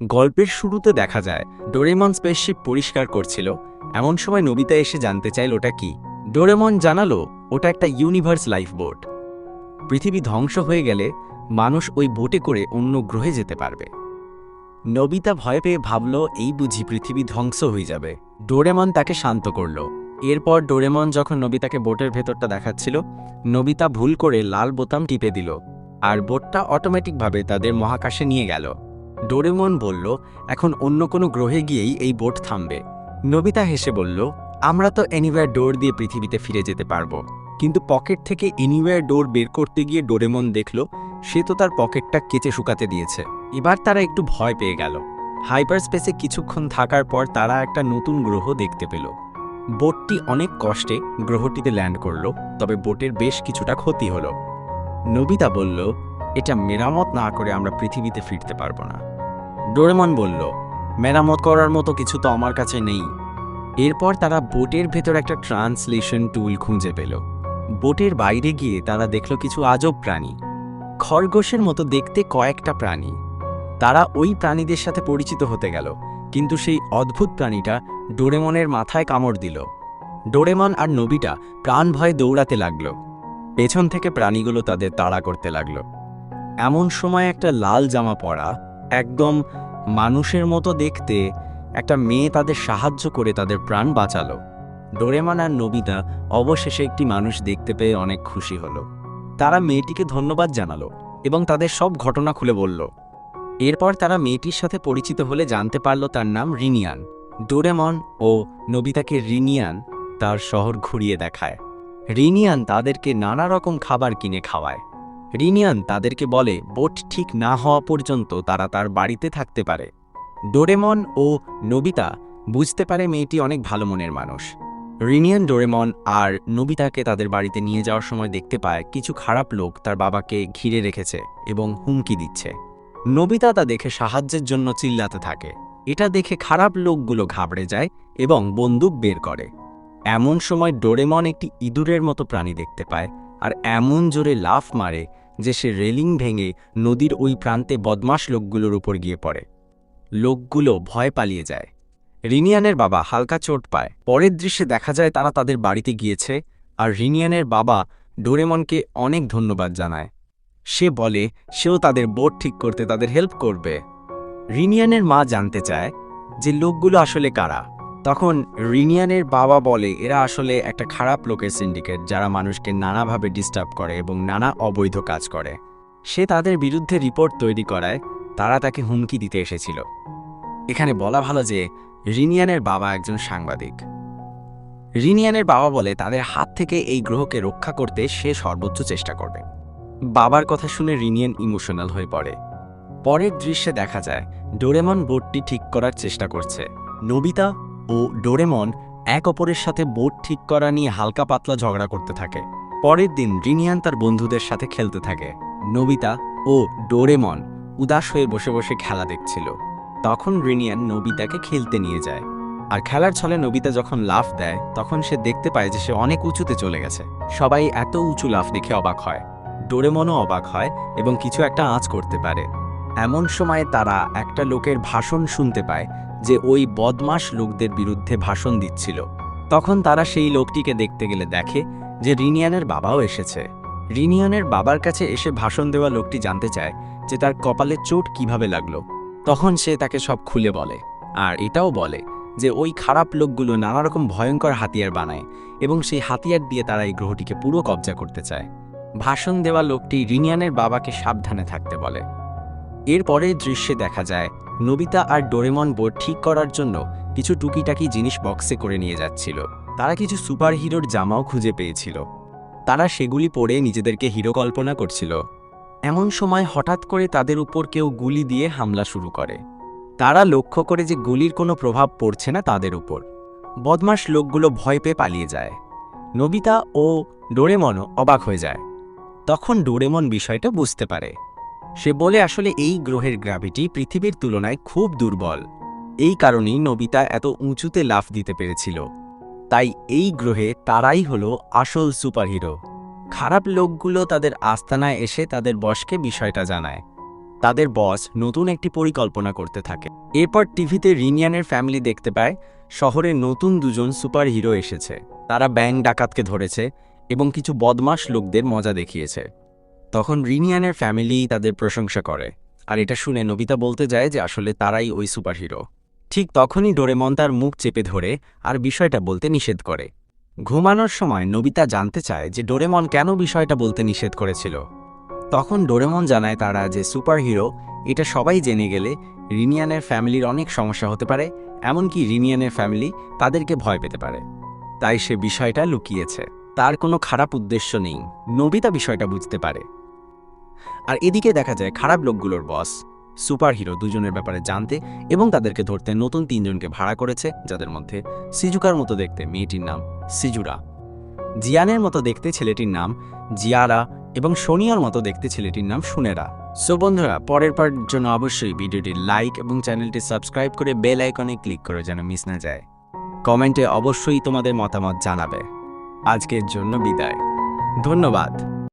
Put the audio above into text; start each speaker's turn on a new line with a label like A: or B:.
A: গল্পের শুরুতে দেখা যায় ডোরেমন স্পেসশিপ পরিষ্কার করছিল। এমন সময় নোবিতা এসে জানতে চাইল ওটা কি। ডোরেমন জানালো ওটা একটা ইউনিভার্স লাইফ বোট। পৃথিবী ধ্বংস হয়ে গেলে মানুষ ওই বোটে করে অন্য গ্রহে যেতে পারবে। নোবিতা ভয় পেয়ে ভাবল এই বুঝি পৃথিবী ধ্বংস হয়ে যাবে। ডোরেমন তাকে শান্ত করল। এরপর ডোরেমন যখন নোবিতাকে বোটের ভেতরটা দেখাচ্ছিল, নোবিতা ভুল করে লাল বোতাম টিপে দিল আর বোটটা অটোমেটিকভাবে তাদের মহাকাশে নিয়ে গেল। ডোরেমন বলল এখন অন্য কোনো গ্রহে গিয়েই এই বোট থামবে। নোবিতা হেসে বলল আমরা তো এনিওয়্যার ডোর দিয়ে পৃথিবীতে ফিরে যেতে পারবো। কিন্তু পকেট থেকে এনিওয়্যার ডোর বের করতে গিয়ে ডোরেমন দেখল সে তো তার পকেটটা কেচে শুকাতে দিয়েছে। এবার তারা একটু ভয় পেয়ে গেল। হাইপার স্পেসে কিছুক্ষণ থাকার পর তারা একটা নতুন গ্রহ দেখতে পেল। বোটটি অনেক কষ্টে গ্রহটিতে ল্যান্ড করল, তবে বোটের বেশ কিছুটা ক্ষতি হলো। নোবিতা বলল এটা মেরামত না করে আমরা পৃথিবীতে ফিরতে পারবো না। ডোরেমন বলল মেরামত করার মতো কিছু তো আমার কাছে নেই। এরপর তারা বোটের ভেতর একটা ট্রান্সলেশন টুল খুঁজে পেল। বোটের বাইরে গিয়ে তারা দেখল কিছু আজব প্রাণী, খরগোশের মতো দেখতে কয়েকটা প্রাণী। তারা ওই প্রাণীদের সাথে পরিচিত হতে গেল, কিন্তু সেই অদ্ভুত প্রাণীটা ডোরেমনের মাথায় কামড় দিল। ডোরেমন আর নোবিতা প্রাণ ভয়ে দৌড়াতে লাগল। পেছন থেকে প্রাণীগুলো তাদের তাড়া করতে লাগল। এমন সময় একটা লাল জামা পরা, একদম মানুষের মতো দেখতে একটা মেয়ে তাদের সাহায্য করে তাদের প্রাণ বাঁচালো। ডোরেমন আর নোবিতা অবশেষে একটি মানুষ দেখতে পেয়ে অনেক খুশি হলো। তারা মেয়েটিকে ধন্যবাদ জানালো এবং তাদের সব ঘটনা খুলে বলল। এরপর তারা মেয়েটির সাথে পরিচিত হলে জানতে পারল তার নাম রিনিয়ান। ডোরেমন ও নোবিতাকে রিনিয়ান তার শহর ঘুরিয়ে দেখায়। রিনিয়ান তাদেরকে নানা রকম খাবার কিনে খাওয়ায়। রিনিয়ান তাদেরকে বলে বোট ঠিক না হওয়া পর্যন্ত তারা তার বাড়িতে থাকতে পারে। ডোরেমন ও নোবিতা বুঝতে পারে মেয়েটি অনেক ভালো মনের মানুষ। রিনিয়ান ডোরেমন আর নোবিতাকে তাদের বাড়িতে নিয়ে যাওয়ার সময় দেখতে পায় কিছু খারাপ লোক তার বাবাকে ঘিরে রেখেছে এবং হুমকি দিচ্ছে। নোবিতা তা দেখে সাহায্যের জন্য চিল্লাতে থাকে। এটা দেখে খারাপ লোকগুলো ঘাবড়ে যায় এবং বন্দুক বের করে। এমন সময় ডোরেমন একটি ইঁদুরের মতো প্রাণী দেখতে পায় আর এমন জোরে লাফ মারে যে সে রেলিং ভেঙে নদীর ওই প্রান্তে বদমাশ লোকগুলোর উপর গিয়ে পড়ে। লোকগুলো ভয় পালিয়ে যায়। রিনিয়ানের বাবা হালকা চোট পায়। পরের দৃশ্যে দেখা যায় তারা তাদের বাড়িতে গিয়েছে আর রিনিয়ানের বাবা ডোরেমনকে অনেক ধন্যবাদ জানায়। সে বলে সেও তাদের বোট ঠিক করতে তাদের হেল্প করবে। রিনিয়ানের মা জানতে চায় যে লোকগুলো আসলে কারা। তখন রিনিয়ানের বাবা বলে এরা আসলে একটা খারাপ লোকের সিন্ডিকেট, যারা মানুষকে নানাভাবে ডিস্টার্ব করে এবং নানা অবৈধ কাজ করে। সে তাদের বিরুদ্ধে রিপোর্ট তৈরি করায়। তারা তাকে হুমকি দিতে এসেছিল। এখানে বলা ভালো যে রিনিয়ানের বাবা একজন সাংবাদিক। রিনিয়ানের বাবা বলে তাদের হাত থেকে এই গ্রহকে রক্ষা করতে সে সর্বোচ্চ চেষ্টা করবে। বাবার কথা শুনে রিনিয়ান ইমোশনাল হয়ে পড়ে। পরের দৃশ্যে দেখা যায় ডোরেমন বোটটি ঠিক করার চেষ্টা করছে। নোবিতা ও ডোরেমন এক অপরের সাথে বোট ঠিক করা নিয়ে হালকা পাতলা ঝগড়া করতে থাকে। পরের দিন রিনিয়ান তার বন্ধুদের সাথে খেলতে থাকে। নোবিতা ও ডোরেমন উদাস হয়ে বসে বসে খেলা দেখছিল। তখন রিনিয়ান নোবিতাকে খেলতে নিয়ে যায়। আর খেলার ছলে নোবিতা যখন লাফ দেয় তখন সে দেখতে পায় যে সে অনেক উঁচুতে চলে গেছে। সবাই এত উঁচু লাফ দেখে অবাক হয়। ডোরেমনও অবাক হয় এবং কিছু একটা আঁচ করতে পারে। এমন সময় তারা একটা লোকের ভাষণ শুনতে পায় যে ওই বদমাশ লোকদের বিরুদ্ধে ভাষণ দিচ্ছিল। তখন তারা সেই লোকটিকে দেখতে গেলে দেখে যে রিনিয়ানের বাবাও এসেছে। রিনিয়ানের বাবার কাছে এসে ভাষণ দেওয়া লোকটি জানতে চায় যে তার কপালে চোট কিভাবে লাগলো। তখন সে তাকে সব খুলে বলে আর এটাও বলে যে ওই খারাপ লোকগুলো নানা রকম ভয়ঙ্কর হাতিয়ার বানায় এবং সেই হাতিয়ার দিয়ে তারা এই গ্রহটিকে পুরো কবজা করতে চায়। ভাষণ দেওয়া লোকটি রিনিয়ানের বাবাকে সাবধানে থাকতে বলে। এর পরের দৃশ্যে দেখা যায় নোবিতা আর ডোরেমন বোট ঠিক করার জন্য কিছু টুকিটাকি জিনিস বক্সে করে নিয়ে যাচ্ছিল। তারা কিছু সুপার হিরোর জামাও খুঁজে পেয়েছিল। তারা সেগুলি পরে নিজেদেরকে হিরো কল্পনা করছিল। এমন সময় হঠাৎ করে তাদের উপর কেউ গুলি দিয়ে হামলা শুরু করে। তারা লক্ষ্য করে যে গুলির কোনো প্রভাব পড়ছে না তাদের উপর। বদমাশ লোকগুলো ভয় পেয়ে পালিয়ে যায়। নোবিতা ও ডোরেমনও অবাক হয়ে যায়। তখন ডোরেমন বিষয়টা বুঝতে পারে। সে বলে আসলে এই গ্রহের গ্র্যাভিটি পৃথিবীর তুলনায় খুব দুর্বল। এই কারণেই নোবিতা এত উঁচুতে লাফ দিতে পেরেছিল। তাই এই গ্রহে তারাই হলো আসল সুপারহিরো। খারাপ লোকগুলো তাদের আস্তানায় এসে তাদের বসকে বিষয়টা জানায়। তাদের বস নতুন একটি পরিকল্পনা করতে থাকে। এরপর টিভিতে রিনিয়ানের ফ্যামিলি দেখতে পায় শহরে নতুন দুজন সুপার হিরো এসেছে। তারা ব্যাংক ডাকাতকে ধরেছে এবং কিছু বদমাশ লোকদের মজা দেখিয়েছে। তখন রিনিয়ানের ফ্যামিলি তাদের প্রশংসা করে, আর এটা শুনে নোবিতা বলতে যায় যে আসলে তারাই ওই সুপারহিরো। ঠিক তখনই ডোরেমন তার মুখ চেপে ধরে আর বিষয়টা বলতে নিষেধ করে। ঘুমানোর সময় নোবিতা জানতে চায় যে ডোরেমন কেন বিষয়টা বলতে নিষেধ করেছিল। তখন ডোরেমন জানায় তারা যে সুপারহিরো এটা সবাই জেনে গেলে রিনিয়ানের ফ্যামিলির অনেক সমস্যা হতে পারে, এমনকি রিনিয়ানের ফ্যামিলি তাদেরকে ভয় পেতে পারে। তাই সে বিষয়টা লুকিয়েছে। তার কোনো খারাপ উদ্দেশ্য নেই। নোবিতা বিষয়টা বুঝতে পারে। আর এদিকে দেখা যায় খারাপ লোকগুলোর বস সুপারহিরো দুজনের ব্যাপারে জানতে এবং তাদেরকে ধরতে নতুন 3 জনকে ভাড়া করেছে, যাদের মধ্যে সিজুকার মতো দেখতে মেয়েটির নাম সিজুরা, জিয়ানের মতো দেখতে ছেলেটির নাম জিয়ারা এবং সোনিয়ার মতো দেখতে ছেলেটির নাম সুনেরা। সো বন্ধুরা, পরের পার্টের জন্য অবশ্যই ভিডিওটি লাইক এবং চ্যানেলটি সাবস্ক্রাইব করে বেল আইকনে ক্লিক করে যেন মিস না যায়। কমেন্টে অবশ্যই তোমাদের মতামত জানাবে। আজকের জন্য বিদায়। ধন্যবাদ।